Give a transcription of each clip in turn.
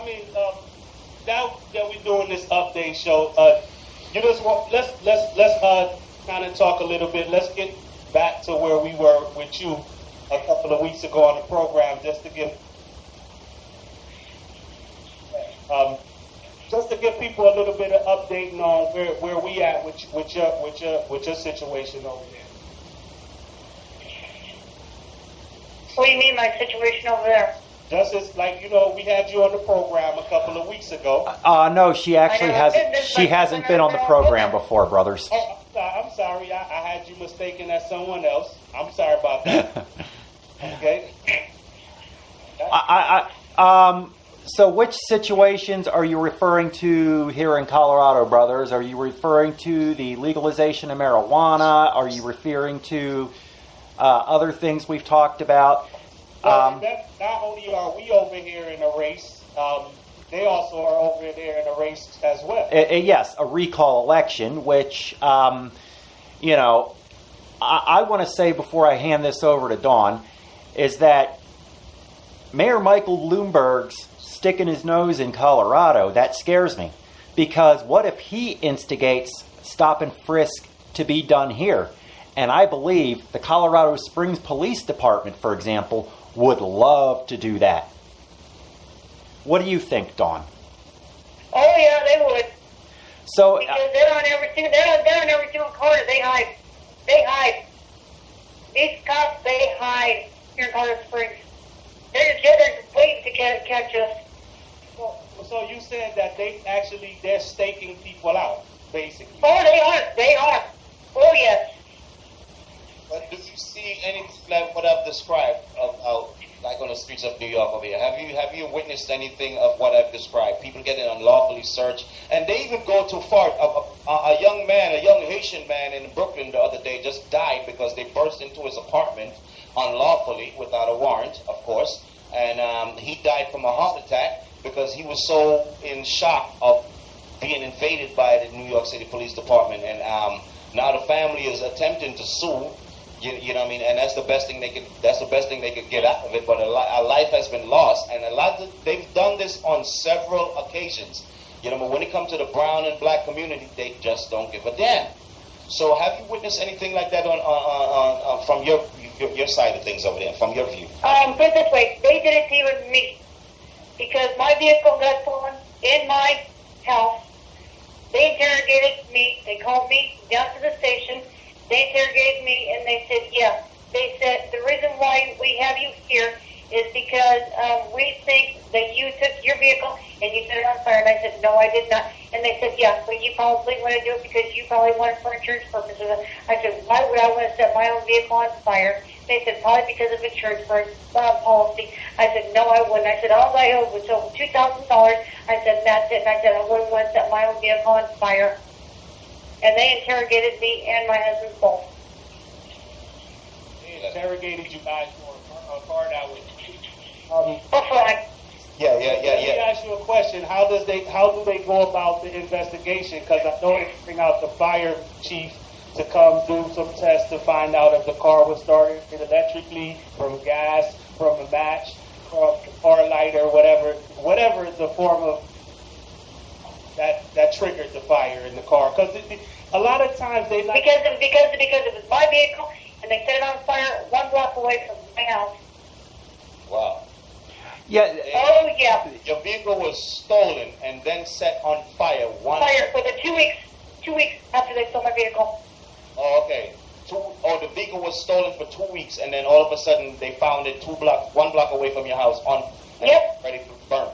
mean, now that we're doing this update show, you just want let's kind of talk a little bit. Let's get back to where we were with you a couple of weeks ago on the program, just to give people a little bit of updating on where we at with your situation over there. What do you mean, my situation over there? Just as, like, we had you on the program a couple of weeks ago. No, she actually hasn't. She hasn't been on the program before, brothers. Oh, I'm sorry. I had you mistaken as someone else. I'm sorry about that. Okay. So which situations are you referring to here in Colorado, brothers? Are you referring to the legalization of marijuana? Are you referring to other things we've talked about? Well, not only are we over here in a race, they also are over there in a race as well. Yes, a recall election, which, I want to say before I hand this over to Dawn, is that Mayor Michael Bloomberg's sticking his nose in Colorado. That scares me. Because what if he instigates stop and frisk to be done here? And I believe the Colorado Springs Police Department, for example, would love to do that. What do you think, Dawn? Oh yeah, they would. So because they're on every single corner. They hide. These cops, they hide here in Colorado Springs. They're just waiting to catch us. So you said that they're staking people out, basically. Oh, they are. Oh yes. But do you see anything like what I've described, like on the streets of New York over here? Have you witnessed anything of what I've described? People getting unlawfully searched, and they even go too far. A young Haitian man in Brooklyn the other day just died because they burst into his apartment unlawfully without a warrant, of course, and he died from a heart attack because he was so in shock of being invaded by the New York City Police Department, and now the family is attempting to sue. You know what I mean? And that's the best thing they could. That's the best thing they could get out of it. But a life has been lost, and they've done this on several occasions. But when it comes to the brown and black community, they just don't give a damn. So, have you witnessed anything like that on from your side of things over there, from your view? Put it this way, they did it to me because my vehicle got stolen in my house. They interrogated me. They called me down to the station. They interrogated me, and they said, yeah. They said, the reason why we have you here is because we think that you took your vehicle and you set it on fire. And I said, no, I did not. And they said, yeah, but you probably want to do it because you probably want it for insurance purposes. I said, why would I want to set my own vehicle on fire? They said, probably because of insurance policy. I said, no, I wouldn't. I said, all I owed was over $2,000. I said, that's it. And I said, I wouldn't want to set my own vehicle on fire. And they interrogated me and my husband both. They interrogated you guys for a car that was. Yeah. Let me ask you a question. How do they go about the investigation? Because I know they bring out the fire chief to come do some tests to find out if the car was started electrically, from gas, from a match, from a car lighter, whatever the form of that triggered the fire in the car. Because a lot of times they like... Because it was my vehicle, and they set it on fire 1 block away from my house. Wow. Yeah. Oh, yeah. Your vehicle was stolen and then set on fire. For the 2 weeks after they stole my vehicle. Oh, okay. The vehicle was stolen for 2 weeks, and then all of a sudden they found it 1 block away from your house ready to burn.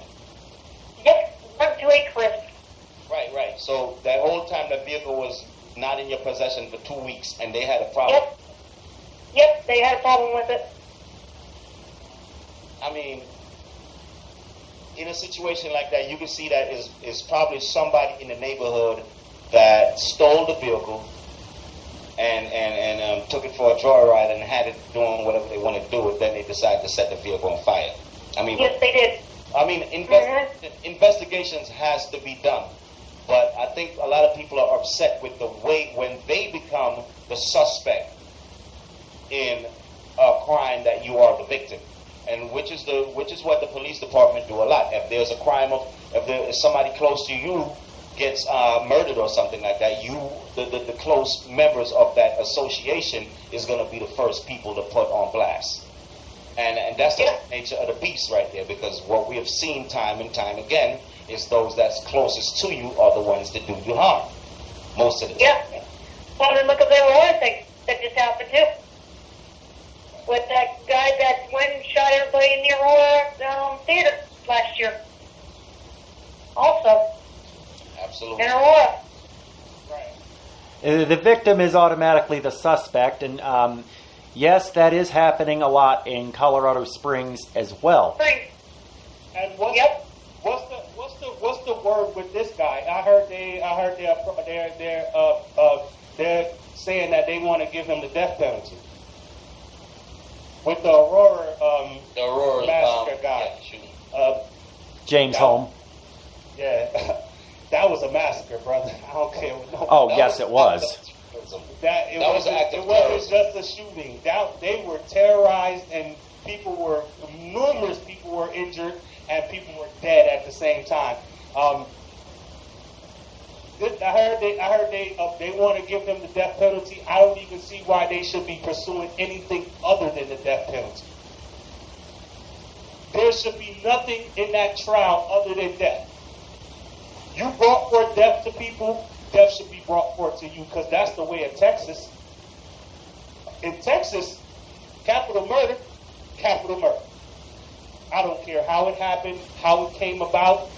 Yep, burnt to a crisp. Right. So that whole time the vehicle was not in your possession for 2 weeks, and they had a problem. Yep, they had a problem with it. I mean, in a situation like that, you can see that is probably somebody in the neighborhood that stole the vehicle and took it for a joyride and had it doing whatever they wanted to do with. Then they decided to set the vehicle on fire. I mean, yes, they did. I mean, investigations has to be done. But I think a lot of people are upset with the way when they become the suspect in a crime that you are the victim. and which is what the police department do a lot. If there's a crime if there is somebody close to you gets murdered or something like that, the close members of that association is going to be the first people to put on blast. And that's the nature of the beast right there, because what we have seen time and time again is those that's closest to you are the ones that do you harm most of the time. Yeah. Well, then look at the Aurora thing that just happened too. With that guy that went and shot everybody in the Aurora theater last year. Also. Absolutely. In Aurora. The victim is automatically the suspect, and yes, that is happening a lot in Colorado Springs as well. And what's the word with this guy? I heard they're saying that they want to give him the death penalty. With the Aurora massacre guy. James Holm. Yeah, that was a massacre, brother. I don't care what nobody. Oh, yes, it was. It wasn't just a shooting. They were terrorized, and numerous people were injured, and people were dead at the same time. I heard they want to give them the death penalty. I don't even see why they should be pursuing anything other than the death penalty. There should be nothing in that trial other than death. You brought forth death to people, death should be brought forth to you, because that's the way of Texas. In Texas, capital murder, capital murder. I don't care how it happened, how it came about.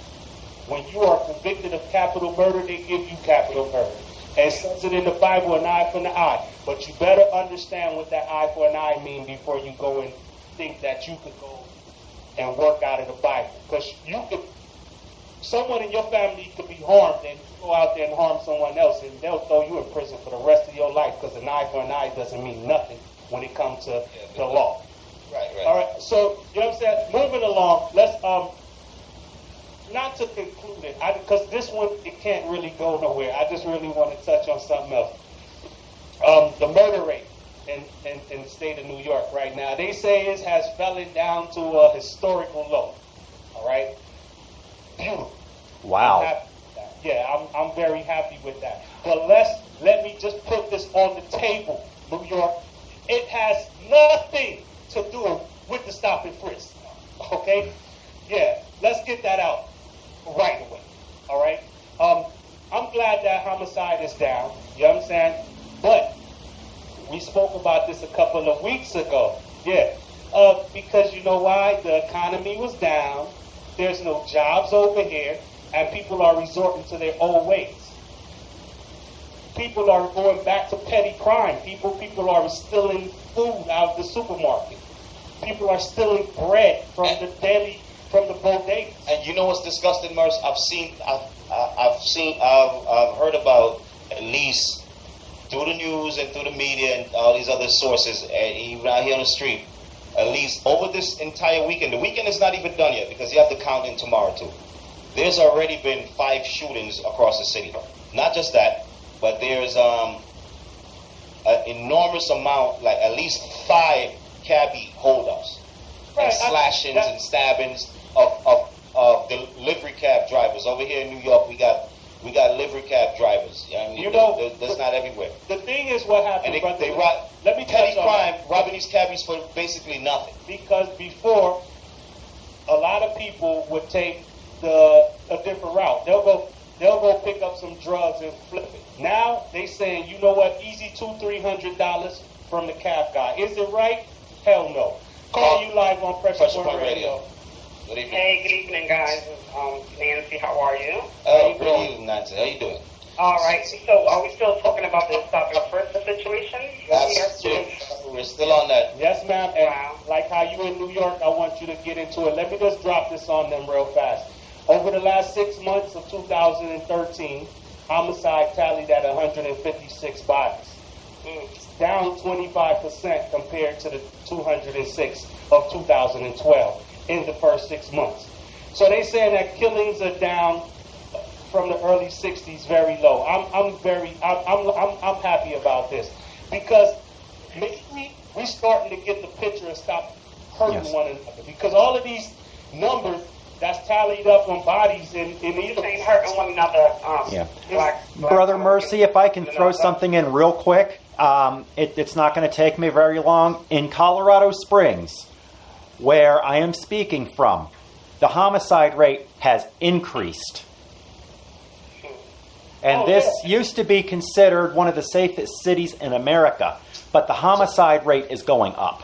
When you are convicted of capital murder, they give you capital murder. And it says it in the Bible, an eye for an eye. But you better understand what that eye for an eye means before you go and think that you could go and work out of the Bible. Because someone in your family could be harmed, and you go out there and harm someone else, and they'll throw you in prison for the rest of your life, because an eye for an eye doesn't mean nothing when it comes to the law. Right. All right, so, you know what I'm saying? Moving along, let's, not to conclude it, because this one, it can't really go nowhere. I just really want to touch on something else. The murder rate in the state of New York right now, they say it has fallen down to a historical low. All right? Beautiful. Wow. I'm very happy with that. But let me just put this on the table, New York. It has nothing to do with the stop and frisk. Okay? Yeah, let's get that out right away. All right? I'm glad that homicide is down. You know what I'm saying? But we spoke about this a couple of weeks ago. Yeah. Because you know why? The economy was down. There's no jobs over here, and people are resorting to their old ways. People are going back to petty crime. People are stealing food out of the supermarket. People are stealing bread from the bodegas. And you know what's disgusting, Merce? I've heard about, at least through the news and through the media and all these other sources, and even out here on the street, at least over this entire weekend. The weekend is not even done yet, because you have to count in tomorrow too. There's already been 5 shootings across the city. Not just that, but there's an enormous amount, like at least 5 cabbie holdups, and slashings and stabbings of delivery cab drivers. Over here in New York, we got livery cab drivers. I mean, that's not everywhere. The thing is, what happened? And they rob petty crime, robbing these cabbies for basically nothing. Because before, a lot of people would take a different route. They'll go pick up some drugs and flip it. Now they saying, you know what? Easy $200-$300 from the cab guy. Is it right? Hell no. Call you live on Pressure Point Radio. Good evening. Hey, good evening, guys. Nancy, how are you? Oh, good evening, Nancy. How you doing? All right. So, are we still talking about the stop and frisk situation? Yes, we're still on that. Yes, ma'am. And like how you in New York, I want you to get into it. Let me just drop this on them real fast. Over the last 6 months of 2013, homicide tallied at 156 bodies. Down 25% compared to the 206 of 2012 in the first 6 months. So they say that killings are down from the early 60s, very low. I'm happy about this, because maybe we're starting to get the picture of stop hurting Yes. one another. Because all of these numbers that's tallied up on bodies in You're saying hurting one another. Yeah. Black Brother Mercy, if I can throw something in real quick, it's not going to take me very long. In Colorado Springs, where I am speaking from, the homicide rate has increased. And this used to be considered one of the safest cities in America, but the homicide rate is going up.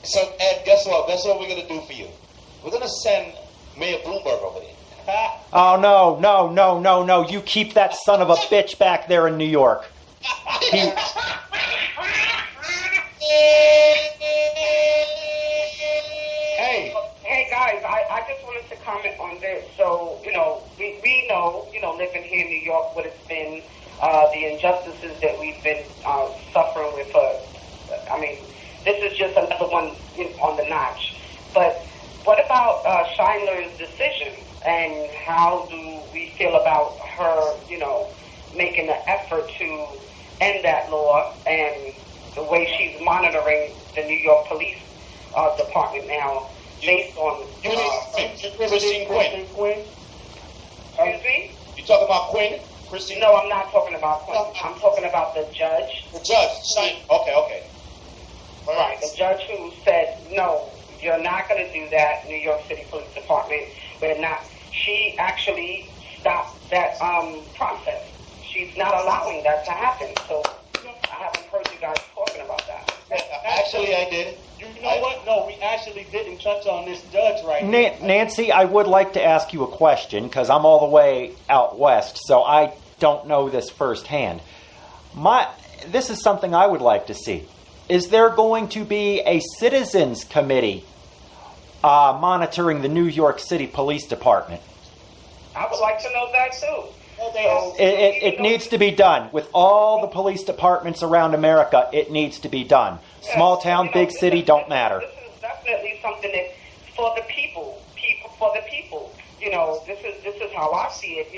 So, Ed, guess what? Guess what we're going to do for you? We're going to send Mayor Bloomberg over there. Oh, no. You keep that son of a bitch back there in New York. He, Hey guys, I just wanted to comment on this. So, we know, living here in New York, what it's been, the injustices that we've been suffering with. This is just another one on the notch. But what about Schindler's decision, and how do we feel about her, making an effort to end that law, and the way she's monitoring the New York Police Department now, based on Christine Quinn. Excuse me? You talking about Quinn? Christine? No, I'm not talking about Quinn. I'm talking about the judge. The judge. Okay. All Right, the judge who said, no, you're not going to do that, New York City Police Department. We're not. She actually stopped that process. She's not allowing that to happen. So I haven't heard you guys talking about that. Actually, I did. You know what? No, we actually didn't touch on this judge right here. Nancy, I would like to ask you a question, because I'm all the way out west, so I don't know this firsthand. This is something I would like to see. Is there going to be a citizens committee monitoring the New York City Police Department? I would like to know that too. It needs to be done. With all the police departments around America, it needs to be done. Small town, big city, don't matter. This is definitely something that for the people for the people. This is how I see it.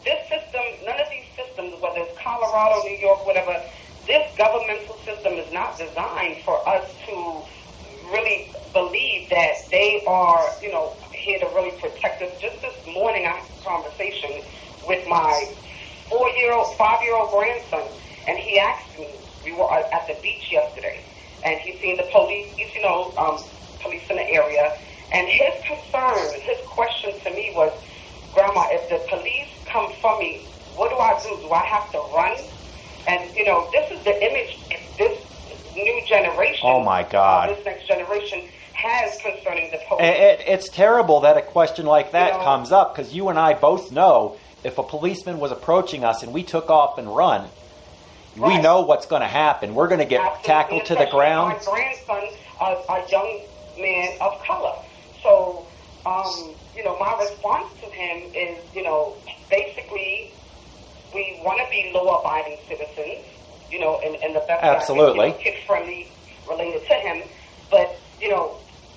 This system, none of these systems, whether it's Colorado, New York, whatever, this governmental system is not designed for us to really believe that they are, here to really protect us. Just this morning, I had a conversation with my 5-year-old grandson, and he asked me, we were at the beach yesterday, and he seen the police, police in the area, and his concern, his question to me was, Grandma, if the police come for me, what do I do? Do I have to run? And, this is the image this new generation, oh my God, this next generation has concerning the police. It's terrible that a question like that comes up, because you and I both know if a policeman was approaching us and we took off and run, we know what's going to happen. We're going to get tackled to the ground. My grandson, a young man of color. So, my response to him is, basically, we want to be law-abiding citizens, in the best absolutely kid-friendly related to him. But,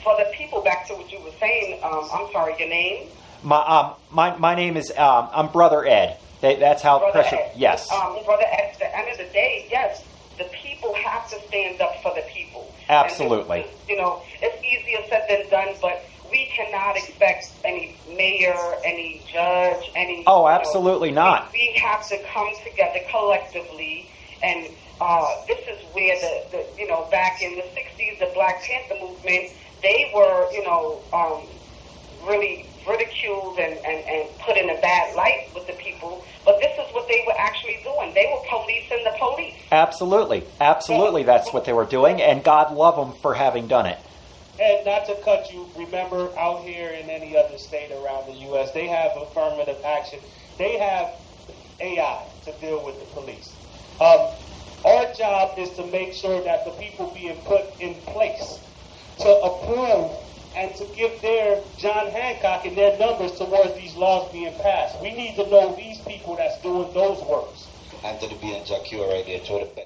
for the people, back to what you were saying, I'm sorry, your name? My name is I'm Brother Ed. That's how Brother pressure. Ed. Yes. Brother Ed. At the end of the day, yes, the people have to stand up for the people. Absolutely. It's easier said than done, but we cannot expect any mayor, any judge, any. Oh, absolutely not. We have to come together collectively, and this is where the back in the '60s, the Black Panther movement, they were really ridiculed and put in a bad light with the people, but this is what they were actually doing. They were policing the police. Absolutely. That's what they were doing, and God love them for having done it. And not to cut you, remember out here in any other state around the U.S., they have affirmative action. They have AI to deal with the police. Our job is to make sure that the people being put in place to approve and to give their John Hancock and their numbers towards these laws being passed. We need to know these people that's doing those works. Anthony B. and Jacques right there.